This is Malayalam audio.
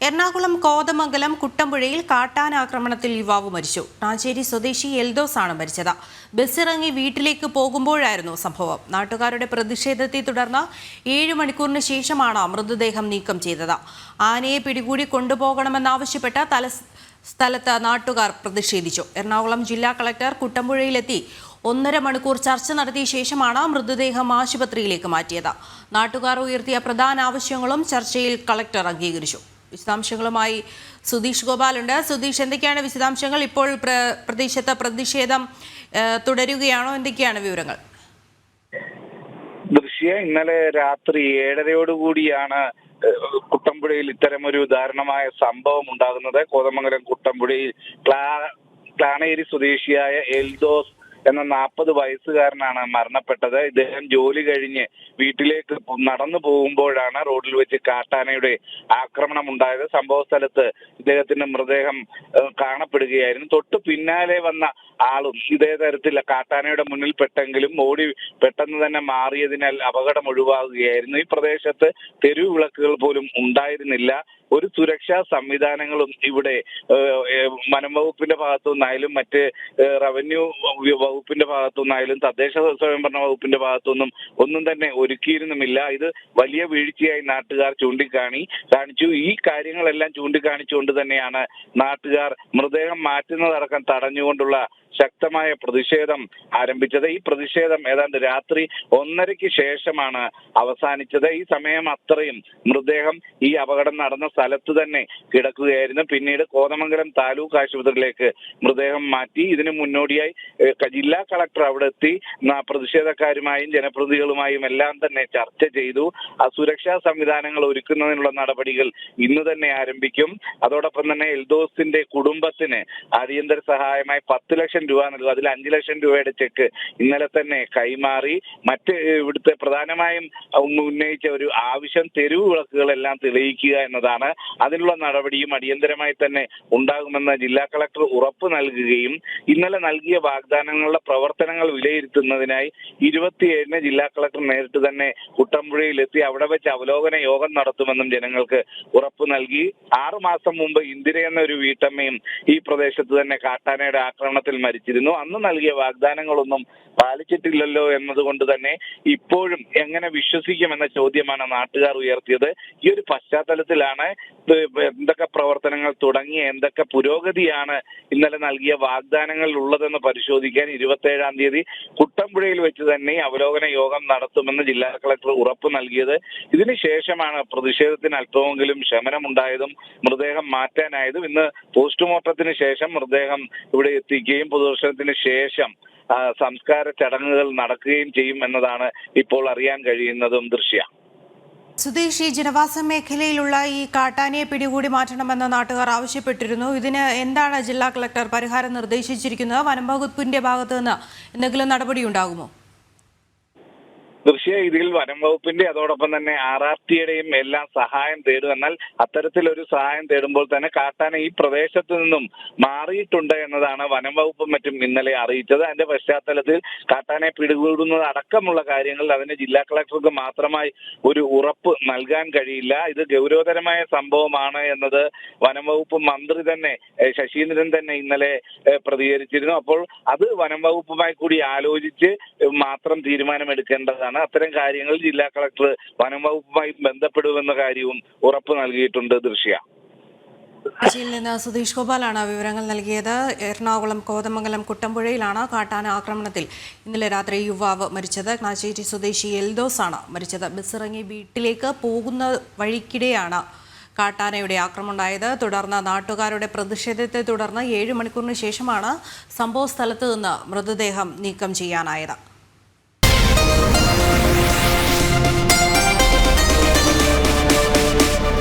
എറണാകുളം കോതമംഗലം കുട്ടമ്പുഴയിൽ കാട്ടാനാക്രമണത്തിൽ യുവാവ് മരിച്ചു. നാഞ്ചേരി സ്വദേശി എൽദോസ് ആണ് മരിച്ചത്. ബസ്സിറങ്ങി വീട്ടിലേക്ക് പോകുമ്പോഴായിരുന്നു സംഭവം. നാട്ടുകാരുടെ പ്രതിഷേധത്തെ തുടർന്ന് 7 മണിക്കൂറിന് ശേഷമാണ് മൃതദേഹം നീക്കം ചെയ്തത്. ആനയെ പിടികൂടി കൊണ്ടുപോകണമെന്നാവശ്യപ്പെട്ട് സ്ഥലത്ത് നാട്ടുകാർ പ്രതിഷേധിച്ചു. എറണാകുളം ജില്ലാ കളക്ടർ കുട്ടമ്പുഴയിലെത്തി 1.5 മണിക്കൂർ ചർച്ച നടത്തിയ ശേഷമാണ് മൃതദേഹം ആശുപത്രിയിലേക്ക് മാറ്റിയത്. നാട്ടുകാർ ഉയർത്തിയ പ്രധാന ആവശ്യങ്ങളും ചർച്ചയിൽ കളക്ടർ അംഗീകരിച്ചു. വിശദാംശങ്ങളുമായി സുധീഷ് ഗോപാലുണ്ട്. സുധീഷ്, എന്തൊക്കെയാണ് വിശദാംശങ്ങൾ? ഇപ്പോൾ പ്രദേശത്ത് പ്രതിഷേധം തുടരുകയാണോ? എന്തൊക്കെയാണ് വിവരങ്ങൾ? ഇന്നലെ രാത്രി 7:30യോടുകൂടിയാണ് കുട്ടമ്പുഴയിൽ ഇത്തരമൊരു ദാരുണമായ സംഭവം ഉണ്ടാകുന്നത്. കോതമംഗലം കുട്ടമ്പുഴയിൽ ക്ലാണേരി സ്വദേശിയായ എൽദോസ് എന്ന 40 വയസ്സുകാരനാണ് മരണപ്പെട്ടത്. ഇദ്ദേഹം ജോലി കഴിഞ്ഞ് വീട്ടിലേക്ക് നടന്നു പോകുമ്പോഴാണ് റോഡിൽ വെച്ച് കാട്ടാനയുടെ ആക്രമണം ഉണ്ടായത്. സംഭവ സ്ഥലത്ത് ഇദ്ദേഹത്തിന്റെ മൃതദേഹം കാണപ്പെടുകയായിരുന്നു. തൊട്ടു പിന്നാലെ വന്ന ആളും ഇതേ തരത്തിൽ കാട്ടാനയുടെ മുന്നിൽ പെട്ടെങ്കിലും ഓടി പെട്ടെന്ന് തന്നെ മാറിയതിനാൽ അപകടം ഒഴിവാകുകയായിരുന്നു. ഈ പ്രദേശത്ത് തെരുവ് വിളക്കുകൾ പോലും ഉണ്ടായിരുന്നില്ല. ഒരു സുരക്ഷാ സംവിധാനങ്ങളും ഇവിടെ വനം വകുപ്പിന്റെ ഭാഗത്തു നിന്നായാലും മറ്റ് റവന്യൂ വകുപ്പിന്റെ ഭാഗത്തു നിന്നായാലും തദ്ദേശ സ്വയംഭരണ വകുപ്പിന്റെ ഭാഗത്തുനിന്നും ഒന്നും തന്നെ ഒരുക്കിയിരുന്നുമില്ല. ഇത് വലിയ വീഴ്ചയായി നാട്ടുകാർ കാണിച്ചു. ഈ കാര്യങ്ങളെല്ലാം ചൂണ്ടിക്കാണിച്ചുകൊണ്ട് തന്നെയാണ് നാട്ടുകാർ മൃതദേഹം മാറ്റുന്നതടക്കം തടഞ്ഞുകൊണ്ടുള്ള ശക്തമായ പ്രതിഷേധം ആരംഭിച്ചത്. ഈ പ്രതിഷേധം ഏതാണ്ട് രാത്രി 1:30-ക്ക് ശേഷമാണ് അവസാനിച്ചത്. ഈ സമയം അത്രയും മൃതദേഹം ഈ അപകടം നടന്ന സ്ഥലത്ത് തന്നെ കിടക്കുകയായിരുന്നു. പിന്നീട് കോതമംഗലം താലൂക്ക് ആശുപത്രിയിലേക്ക് മൃതദേഹം മാറ്റി. ഇതിനു മുന്നോടിയായി ജില്ലാ കളക്ടർ അവിടെ എത്തി പ്രതിഷേധക്കാരുമായും ജനപ്രതിനിധികളുമായും എല്ലാം തന്നെ ചർച്ച ചെയ്തു. സുരക്ഷാ സംവിധാനങ്ങൾ ഒരുക്കുന്നതിനുള്ള നടപടികൾ ഇന്ന് തന്നെ ആരംഭിക്കും. അതോടൊപ്പം തന്നെ എൽദോസിന്റെ കുടുംബത്തിന് അടിയന്തര സഹായമായി 10 ലക്ഷം രൂപ നൽകും. അതിൽ 5 ലക്ഷം രൂപയുടെ ചെക്ക് ഇന്നലെ തന്നെ കൈമാറി. മറ്റ് ഇവിടുത്തെ പ്രധാനമായും ഉന്നയിച്ച ഒരു ആവശ്യം തെരുവ് വിളക്കുകളെല്ലാം തെളിയിക്കുക എന്നതാണ്. അതിനുള്ള നടപടിയും അടിയന്തരമായി തന്നെ ഉണ്ടാകുമെന്ന് ജില്ലാ കളക്ടർ ഉറപ്പ് നൽകുകയും ഇന്നലെ നൽകിയ വാഗ്ദാനങ്ങളുടെ പ്രവർത്തനങ്ങൾ വിലയിരുത്തുന്നതിനായി 27-ന് ജില്ലാ കളക്ടർ നേരിട്ട് തന്നെ കുട്ടമ്പുഴയിലെത്തി അവിടെ വെച്ച് അവലോകന യോഗം നടത്തുമെന്നും ജനങ്ങൾക്ക് ഉറപ്പ് നൽകി. 6 മാസം മുമ്പ് ഇന്ദിര എന്ന ഒരു വീട്ടമ്മയും ഈ പ്രദേശത്ത് തന്നെ കാട്ടാനയുടെ ആക്രമണത്തിൽ മരിച്ചിരുന്നു. അന്ന് നൽകിയ വാഗ്ദാനങ്ങളൊന്നും പാലിച്ചിട്ടില്ലല്ലോ എന്നതുകൊണ്ട് തന്നെ ഇപ്പോഴും എങ്ങനെ വിശ്വസിക്കുമെന്ന ചോദ്യമാണ് നാട്ടുകാർ ഉയർത്തിയത്. ഈ ഒരു പശ്ചാത്തലത്തിലാണ് എന്തൊക്കെ പ്രവർത്തനങ്ങൾ തുടങ്ങി, എന്തൊക്കെ പുരോഗതിയാണ് ഇന്നലെ നൽകിയ വാഗ്ദാനങ്ങളിൽ ഉള്ളതെന്ന് പരിശോധിക്കാൻ 27-ാം തീയതി കുട്ടമ്പുഴയിൽ വെച്ച് തന്നെ അവലോകന യോഗം നടത്തുമെന്ന് ജില്ലാ കളക്ടർ ഉറപ്പ് നൽകിയത്. ഇതിനുശേഷമാണ് പ്രതിഷേധത്തിന് അല്പമെങ്കിലും ശമനമുണ്ടായതും മൃതദേഹം മാറ്റാനായതും. ഇന്ന് പോസ്റ്റ്മോർട്ടത്തിന് ശേഷം മൃതദേഹം ഇവിടെ എത്തിക്കുകയും പൊതുദർശനത്തിന് ശേഷം സംസ്കാര ചടങ്ങുകൾ നടക്കുകയും ചെയ്യും എന്നതാണ് ഇപ്പോൾ അറിയാൻ കഴിയുന്നതും. സുധീഷ്, ഈ ജനവാസ മേഖലയിലുള്ള ഈ കാട്ടാനയെ പിടികൂടി മാറ്റണമെന്ന് നാട്ടുകാർ ആവശ്യപ്പെട്ടിരുന്നു. ഇതിന് എന്താണ് ജില്ലാ കളക്ടർ പരിഹാരം നിർദ്ദേശിച്ചിരിക്കുന്നത്? വനം വകുപ്പിന്റെ ഭാഗത്തു നിന്ന് എന്തെങ്കിലും നടപടി ഉണ്ടാകുമോ? ഇതിൽ വനം വകുപ്പിന്റെ അതോടൊപ്പം തന്നെ RRTയുടെയും എല്ലാം സഹായം തേടും. എന്നാൽ അത്തരത്തിലൊരു സഹായം തേടുമ്പോൾ തന്നെ കാട്ടാന ഈ പ്രദേശത്ത് നിന്നും മാറിയിട്ടുണ്ട് എന്നതാണ് വനം വകുപ്പും മറ്റും ഇന്നലെ അറിയിച്ചത്. അതിന്റെ പശ്ചാത്തലത്തിൽ കാട്ടാനെ പിടികൂടുന്നത് അടക്കമുള്ള കാര്യങ്ങൾ അതിന് ജില്ലാ കളക്ടർക്ക് മാത്രമായി ഒരു ഉറപ്പ് നൽകാൻ കഴിയില്ല. ഇത് ഗൗരവതരമായ സംഭവമാണ് എന്നത് വനം വകുപ്പ് മന്ത്രി തന്നെ ശശീന്ദ്രൻ തന്നെ ഇന്നലെ പ്രതികരിച്ചിരുന്നു. അപ്പോൾ അത് വനം വകുപ്പുമായി കൂടി ആലോചിച്ച് മാത്രം തീരുമാനമെടുക്കേണ്ടതാണ്. അത്തരം കാര്യങ്ങൾ ജില്ലാ കളക്ടർ വനം വകുപ്പുമായി ബന്ധപ്പെടുമെന്ന കാര്യവും ഉറപ്പ് നൽകിയിട്ടുണ്ട്. കൊച്ചിയിൽ നിന്ന് സുധീഷ് ഗോപാലാണ് വിവരങ്ങൾ നൽകിയത്. എറണാകുളം കോതമംഗലം കുട്ടമ്പുഴയിലാണ് കാട്ടാന ആക്രമണത്തിൽ ഇന്നലെ രാത്രി യുവാവ് മരിച്ചത്. നാഞ്ചേരി സ്വദേശി എൽദോസ് ആണ് മരിച്ചത്. ബസ്സിറങ്ങി വീട്ടിലേക്ക് പോകുന്ന വഴിക്കിടെയാണ് കാട്ടാനയുടെ ആക്രമണം ഉണ്ടായത്. തുടർന്ന് നാട്ടുകാരുടെ പ്രതിഷേധത്തെ തുടർന്ന് 7 മണിക്കൂറിന് ശേഷമാണ് സംഭവ സ്ഥലത്ത് നിന്ന് മൃതദേഹം നീക്കം ചെയ്യാനായത്.